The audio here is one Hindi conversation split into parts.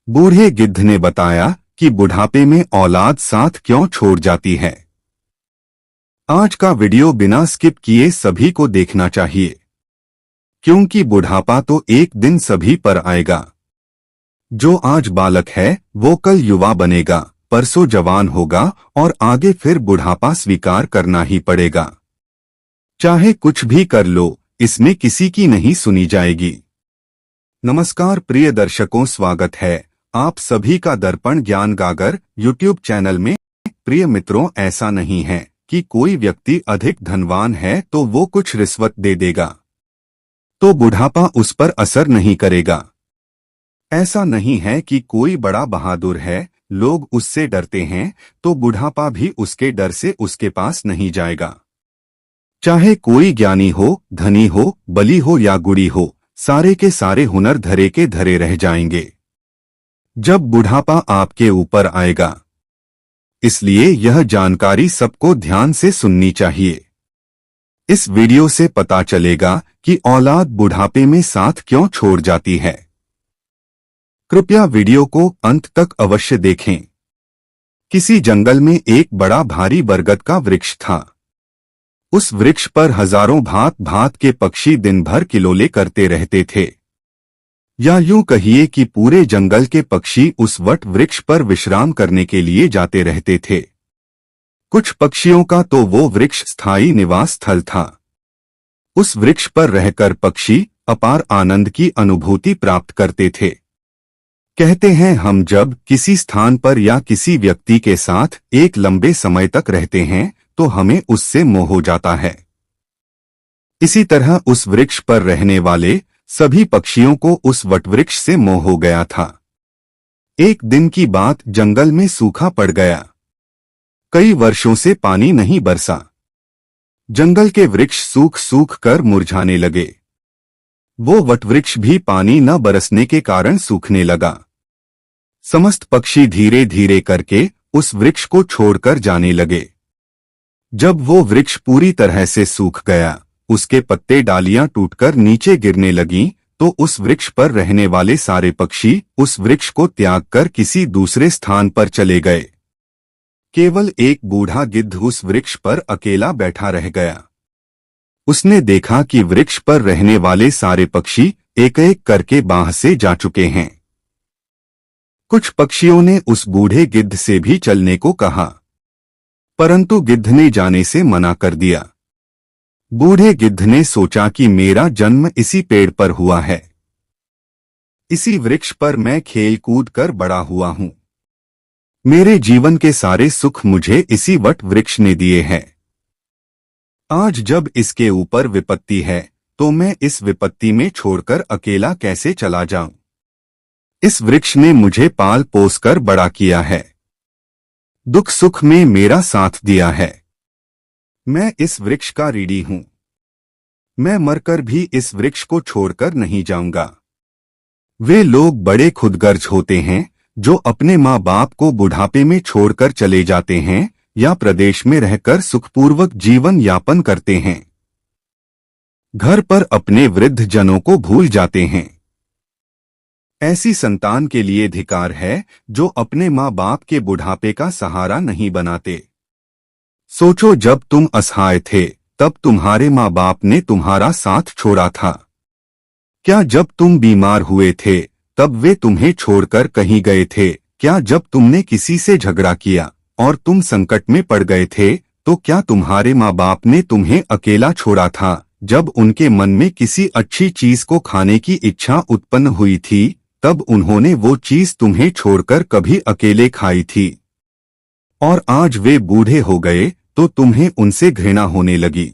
बूढ़े गिद्ध ने बताया कि बुढ़ापे में औलाद साथ क्यों छोड़ जाती है। आज का वीडियो बिना स्किप किए सभी को देखना चाहिए, क्योंकि बुढ़ापा तो एक दिन सभी पर आएगा। जो आज बालक है वो कल युवा बनेगा, परसों जवान होगा और आगे फिर बुढ़ापा स्वीकार करना ही पड़ेगा। चाहे कुछ भी कर लो, इसमें किसी की नहीं सुनी जाएगी। नमस्कार प्रिय दर्शकों, स्वागत है आप सभी का दर्पण ज्ञान गागर यूट्यूब चैनल में। प्रिय मित्रों, ऐसा नहीं है कि कोई व्यक्ति अधिक धनवान है तो वो कुछ रिश्वत दे देगा तो बुढ़ापा उस पर असर नहीं करेगा। ऐसा नहीं है कि कोई बड़ा बहादुर है, लोग उससे डरते हैं तो बुढ़ापा भी उसके डर से उसके पास नहीं जाएगा। चाहे कोई ज्ञानी हो, धनी हो, बली हो या गुड़ी हो, सारे के सारे हुनर धरे के धरे रह जाएंगे जब बुढ़ापा आपके ऊपर आएगा। इसलिए यह जानकारी सबको ध्यान से सुननी चाहिए। इस वीडियो से पता चलेगा कि औलाद बुढ़ापे में साथ क्यों छोड़ जाती है। कृपया वीडियो को अंत तक अवश्य देखें। किसी जंगल में एक बड़ा भारी बरगद का वृक्ष था। उस वृक्ष पर हजारों भांत भांत के पक्षी दिन भर किलोले करते रहते थे, या यूं कहिए कि पूरे जंगल के पक्षी उस वट वृक्ष पर विश्राम करने के लिए जाते रहते थे। कुछ पक्षियों का तो वो वृक्ष स्थायी निवास स्थल था। उस वृक्ष पर रहकर पक्षी अपार आनंद की अनुभूति प्राप्त करते थे। कहते हैं, हम जब किसी स्थान पर या किसी व्यक्ति के साथ एक लंबे समय तक रहते हैं तो हमें उससे मोह हो जाता है। इसी तरह उस वृक्ष पर रहने वाले सभी पक्षियों को उस वटवृक्ष से मोह हो गया था। एक दिन की बात, जंगल में सूखा पड़ गया। कई वर्षों से पानी नहीं बरसा। जंगल के वृक्ष सूख सूख कर मुरझाने लगे। वो वटवृक्ष भी पानी न बरसने के कारण सूखने लगा। समस्त पक्षी धीरे धीरे करके उस वृक्ष को छोड़कर जाने लगे। जब वो वृक्ष पूरी तरह से सूख गया, उसके पत्ते डालियां टूटकर नीचे गिरने लगीं, तो उस वृक्ष पर रहने वाले सारे पक्षी उस वृक्ष को त्याग कर किसी दूसरे स्थान पर चले गए। केवल एक बूढ़ा गिद्ध उस वृक्ष पर अकेला बैठा रह गया। उसने देखा कि वृक्ष पर रहने वाले सारे पक्षी एक एक करके बांह से जा चुके हैं। कुछ पक्षियों ने उस बूढ़े गिद्ध से भी चलने को कहा, परंतु गिद्ध ने जाने से मना कर दिया। बूढ़े गिद्ध ने सोचा कि मेरा जन्म इसी पेड़ पर हुआ है, इसी वृक्ष पर मैं खेल कूद कर बड़ा हुआ हूं। मेरे जीवन के सारे सुख मुझे इसी वट वृक्ष ने दिए हैं। आज जब इसके ऊपर विपत्ति है तो मैं इस विपत्ति में छोड़कर अकेला कैसे चला जाऊं। इस वृक्ष ने मुझे पाल पोस कर बड़ा किया है, दुख सुख में मेरा साथ दिया है। मैं इस वृक्ष का रीढ़ी हूं। मैं मरकर भी इस वृक्ष को छोड़कर नहीं जाऊंगा। वे लोग बड़े खुदगर्ज होते हैं जो अपने माँ बाप को बुढ़ापे में छोड़कर चले जाते हैं या प्रदेश में रहकर सुखपूर्वक जीवन यापन करते हैं। घर पर अपने वृद्ध जनों को भूल जाते हैं। ऐसी संतान के लिए धिक्कार है जो अपने माँ बाप के बुढ़ापे का सहारा नहीं बनाते। सोचो, जब तुम असहाय थे तब तुम्हारे माँ बाप ने तुम्हारा साथ छोड़ा था। क्या जब तुम बीमार हुए थे तब वे तुम्हें छोड़कर कहीं गए थे? क्या जब तुमने किसी से झगड़ा किया और तुम संकट में पड़ गए थे तो क्या तुम्हारे माँ बाप ने तुम्हें अकेला छोड़ा था? जब उनके मन में किसी अच्छी चीज को खाने की इच्छा उत्पन्न हुई थी तब उन्होंने वो चीज तुम्हें छोड़कर कभी अकेले खाई थी। और आज वे बूढ़े हो गए तो तुम्हें उनसे घृणा होने लगी।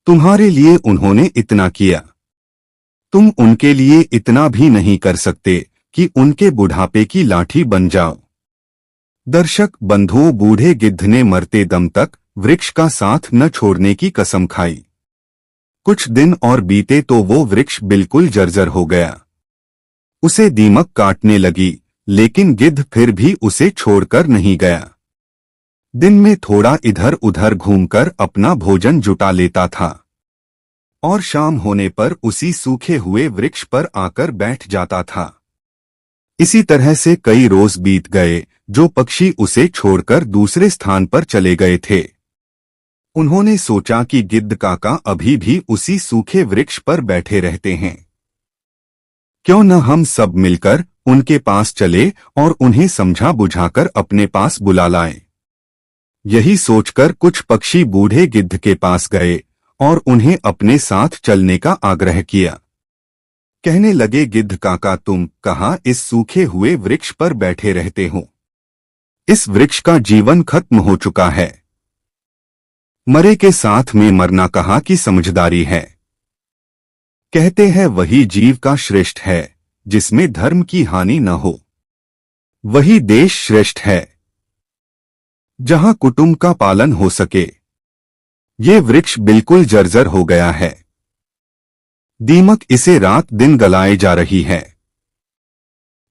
तुम्हारे लिए उन्होंने इतना किया, तुम उनके लिए इतना भी नहीं कर सकते कि उनके बुढ़ापे की लाठी बन जाओ। दर्शक बंधुओं, बूढ़े गिद्ध ने मरते दम तक वृक्ष का साथ न छोड़ने की कसम खाई। कुछ दिन और बीते तो वो वृक्ष बिल्कुल जर्जर हो गया। उसे दीमक काटने लगी, लेकिन गिद्ध फिर भी उसे छोड़कर नहीं गया। दिन में थोड़ा इधर उधर घूमकर अपना भोजन जुटा लेता था और शाम होने पर उसी सूखे हुए वृक्ष पर आकर बैठ जाता था। इसी तरह से कई रोज बीत गए जो पक्षी उसे छोड़कर दूसरे स्थान पर चले गए थे। उन्होंने सोचा कि गिद्ध काका अभी भी उसी सूखे वृक्ष पर बैठे रहते हैं। क्यों न हम सब मिलकर उनके पास चले और उन्हें समझा बुझाकर अपने पास बुला लाएं। यही सोचकर कुछ पक्षी बूढ़े गिद्ध के पास गए और उन्हें अपने साथ चलने का आग्रह किया। कहने लगे, गिद्ध काका, तुम कहाँ इस सूखे हुए वृक्ष पर बैठे रहते हो? इस वृक्ष का जीवन खत्म हो चुका है। मरे के साथ में मरना कहाँ की समझदारी है। कहते हैं वही जीव का श्रेष्ठ है जिसमें धर्म की हानि न हो। वही देश श्रेष्ठ है जहां कुटुंब का पालन हो सके। ये वृक्ष बिल्कुल जर्जर हो गया है। दीमक इसे रात दिन गलाए जा रही है।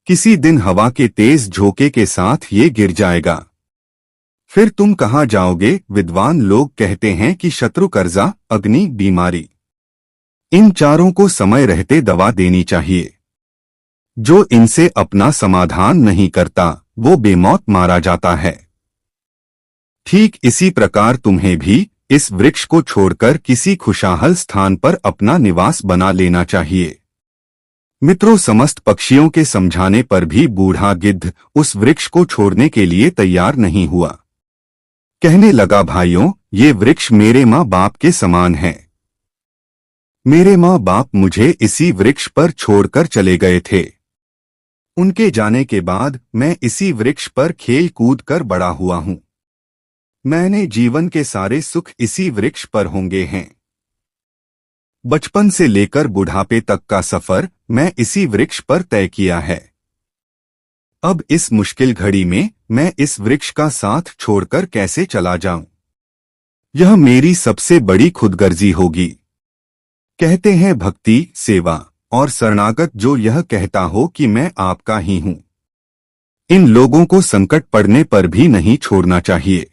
किसी दिन हवा के तेज झोंके के साथ ये गिर जाएगा। फिर तुम कहाँ जाओगे? विद्वान लोग कहते हैं कि शत्रु, कर्जा, अग्नि, बीमारी, इन चारों को समय रहते दवा देनी चाहिए। जो इनसे अपना समाधान नहीं करता वो बेमौत मारा जाता है। ठीक इसी प्रकार तुम्हें भी इस वृक्ष को छोड़कर किसी खुशहाल स्थान पर अपना निवास बना लेना चाहिए। मित्रों, समस्त पक्षियों के समझाने पर भी बूढ़ा गिद्ध उस वृक्ष को छोड़ने के लिए तैयार नहीं हुआ। कहने लगा, भाइयों, ये वृक्ष मेरे माँ बाप के समान है। मेरे माँ बाप मुझे इसी वृक्ष पर छोड़कर चले गए थे। उनके जाने के बाद मैं इसी वृक्ष पर खेल कूद कर बड़ा हुआ हूँ। मैंने जीवन के सारे सुख इसी वृक्ष पर होंगे हैं। बचपन से लेकर बुढ़ापे तक का सफर मैं इसी वृक्ष पर तय किया है। अब इस मुश्किल घड़ी में मैं इस वृक्ष का साथ छोड़कर कैसे चला जाऊं? यह मेरी सबसे बड़ी खुदगर्जी होगी। कहते हैं भक्ति, सेवा और शरणागत जो यह कहता हो कि मैं आपका ही हूं, इन लोगों को संकट पड़ने पर भी नहीं छोड़ना चाहिए।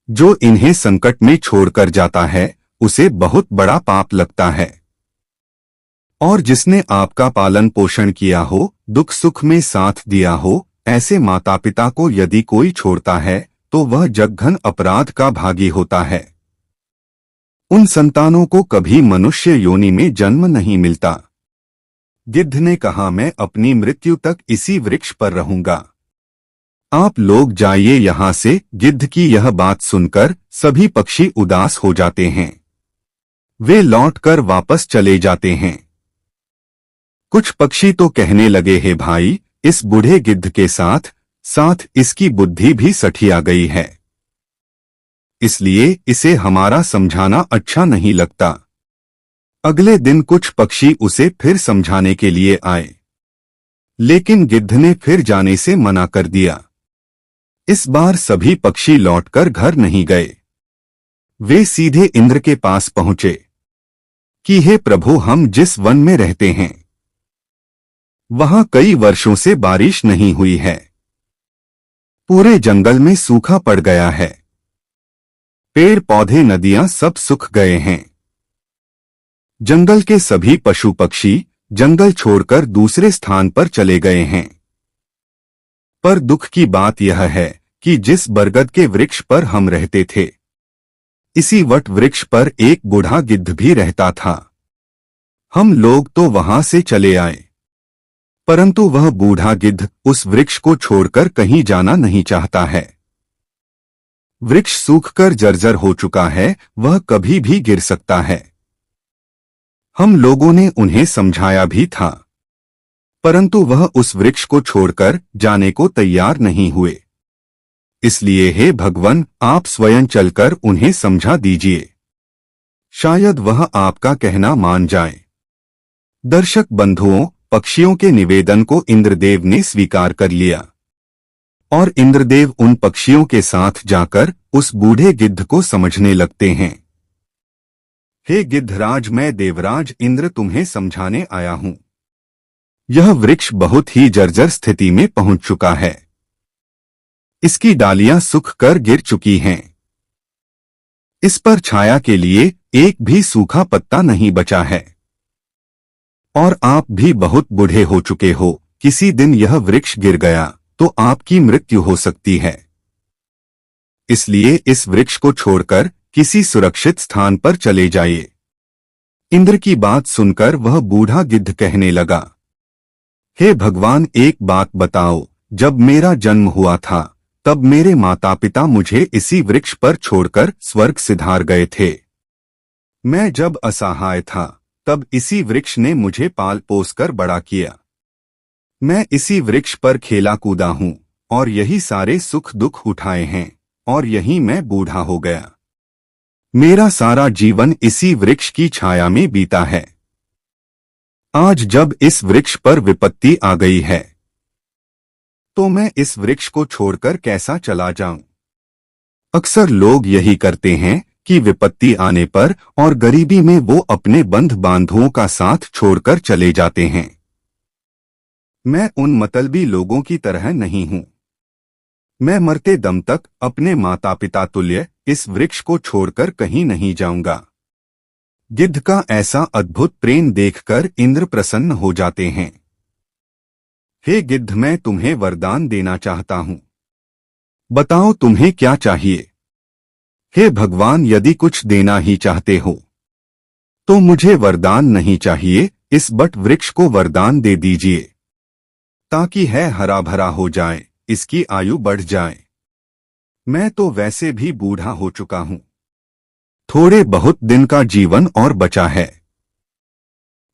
जो इन्हें संकट में छोड़कर जाता है उसे बहुत बड़ा पाप लगता है। और जिसने आपका पालन पोषण किया हो, दुख सुख में साथ दिया हो, ऐसे माता पिता को यदि कोई छोड़ता है तो वह जघन अपराध का भागी होता है। उन संतानों को कभी मनुष्य योनि में जन्म नहीं मिलता। गिद्ध ने कहा, मैं अपनी मृत्यु तक इसी वृक्ष पर रहूंगा। आप लोग जाइए यहां से। गिद्ध की यह बात सुनकर सभी पक्षी उदास हो जाते हैं। वे लौटकर वापस चले जाते हैं। कुछ पक्षी तो कहने लगे, हे भाई, इस बूढ़े गिद्ध के साथ साथ इसकी बुद्धि भी सठिया गई है, इसलिए इसे हमारा समझाना अच्छा नहीं लगता। अगले दिन कुछ पक्षी उसे फिर समझाने के लिए आए, लेकिन गिद्ध ने फिर जाने से मना कर दिया। इस बार सभी पक्षी लौटकर घर नहीं गए। वे सीधे इंद्र के पास पहुंचे कि हे प्रभु, हम जिस वन में रहते हैं वहां कई वर्षों से बारिश नहीं हुई है। पूरे जंगल में सूखा पड़ गया है। पेड़ पौधे, नदियां सब सूख गए हैं। जंगल के सभी पशु पक्षी जंगल छोड़कर दूसरे स्थान पर चले गए हैं। पर दुख की बात यह है कि जिस बरगद के वृक्ष पर हम रहते थे, इसी वट वृक्ष पर एक बूढ़ा गिद्ध भी रहता था। हम लोग तो वहां से चले आए, परंतु वह बूढ़ा गिद्ध उस वृक्ष को छोड़कर कहीं जाना नहीं चाहता है। वृक्ष सूखकर जर्जर हो चुका है, वह कभी भी गिर सकता है। हम लोगों ने उन्हें समझाया भी था, परंतु वह उस वृक्ष को छोड़कर जाने को तैयार नहीं हुए। इसलिए हे भगवान, आप स्वयं चलकर उन्हें समझा दीजिए। शायद वह आपका कहना मान जाए। दर्शक बंधुओं, पक्षियों के निवेदन को इंद्रदेव ने स्वीकार कर लिया और इंद्रदेव उन पक्षियों के साथ जाकर उस बूढ़े गिद्ध को समझने लगते हैं। हे गिद्धराज, मैं देवराज इंद्र तुम्हें समझाने आया हूं। यह वृक्ष बहुत ही जर्जर स्थिति में पहुंच चुका है। इसकी डालियां सूख कर गिर चुकी हैं। इस पर छाया के लिए एक भी सूखा पत्ता नहीं बचा है। और आप भी बहुत बूढ़े हो चुके हो, किसी दिन यह वृक्ष गिर गया तो आपकी मृत्यु हो सकती है। इसलिए इस वृक्ष को छोड़कर किसी सुरक्षित स्थान पर चले जाइए। इंद्र की बात सुनकर वह बूढ़ा गिद्ध कहने लगा, हे भगवान, एक बात बताओ, जब मेरा जन्म हुआ था तब मेरे माता पिता मुझे इसी वृक्ष पर छोड़कर स्वर्ग सिधार गए थे। मैं जब असहाय था तब इसी वृक्ष ने मुझे पाल पोस कर बड़ा किया। मैं इसी वृक्ष पर खेला कूदा हूँ और यही सारे सुख दुख उठाए हैं और यहीं मैं बूढ़ा हो गया। मेरा सारा जीवन इसी वृक्ष की छाया में बीता है। आज जब इस वृक्ष पर विपत्ति आ गई है तो मैं इस वृक्ष को छोड़कर कैसा चला जाऊं? अक्सर लोग यही करते हैं कि विपत्ति आने पर और गरीबी में वो अपने बंध बांधुओं का साथ छोड़कर चले जाते हैं। मैं उन मतलबी लोगों की तरह नहीं हूं। मैं मरते दम तक अपने माता पिता तुल्य इस वृक्ष को छोड़कर कहीं नहीं जाऊंगा। गिद्ध का ऐसा अद्भुत प्रेम देखकर इंद्र प्रसन्न हो जाते हैं। हे गिद्ध, मैं तुम्हें वरदान देना चाहता हूं। बताओ तुम्हें क्या चाहिए? हे भगवान, यदि कुछ देना ही चाहते हो तो मुझे वरदान नहीं चाहिए, इस बट वृक्ष को वरदान दे दीजिए ताकि है हरा भरा हो जाए, इसकी आयु बढ़ जाए। मैं तो वैसे भी बूढ़ा हो चुका हूं, थोड़े बहुत दिन का जीवन और बचा है।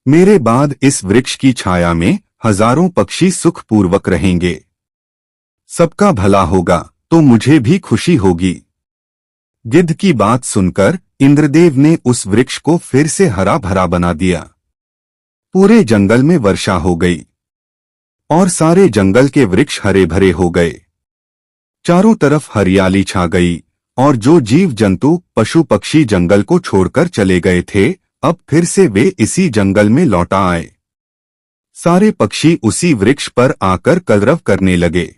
मेरे बाद इस वृक्ष की छाया में हजारों पक्षी सुखपूर्वक रहेंगे। सबका भला होगा तो मुझे भी खुशी होगी। गिद्ध की बात सुनकर इंद्रदेव ने उस वृक्ष को फिर से हरा भरा बना दिया। पूरे जंगल में वर्षा हो गई और सारे जंगल के वृक्ष हरे भरे हो गए। चारों तरफ हरियाली छा गई और जो जीव जंतु पशु पक्षी जंगल को छोड़कर चले गए थे, अब फिर से वे इसी जंगल में लौटा आए। सारे पक्षी उसी वृक्ष पर आकर कलरव करने लगे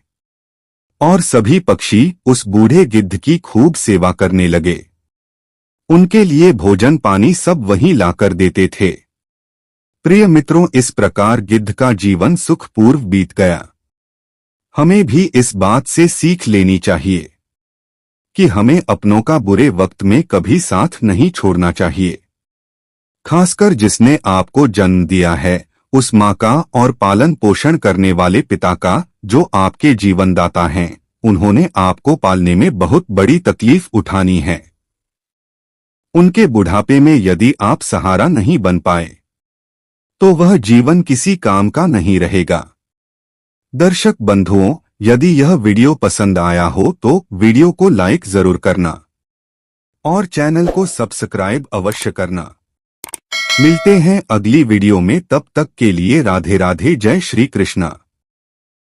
और सभी पक्षी उस बूढ़े गिद्ध की खूब सेवा करने लगे। उनके लिए भोजन पानी सब वहीं लाकर देते थे। प्रिय मित्रों, इस प्रकार गिद्ध का जीवन सुखपूर्व बीत गया। हमें भी इस बात से सीख लेनी चाहिए कि हमें अपनों का बुरे वक्त में कभी साथ नहीं छोड़ना चाहिए। खासकर जिसने आपको जन्म दिया है, उस माँ का और पालन पोषण करने वाले पिता का, जो आपके जीवनदाता हैं। उन्होंने आपको पालने में बहुत बड़ी तकलीफ उठानी है। उनके बुढ़ापे में यदि आप सहारा नहीं बन पाए तो वह जीवन किसी काम का नहीं रहेगा। दर्शक बंधुओं, यदि यह वीडियो पसंद आया हो तो वीडियो को लाइक जरूर करना और चैनल को सब्सक्राइब अवश्य करना। मिलते हैं अगली वीडियो में, तब तक के लिए राधे राधे, जय श्री कृष्णा।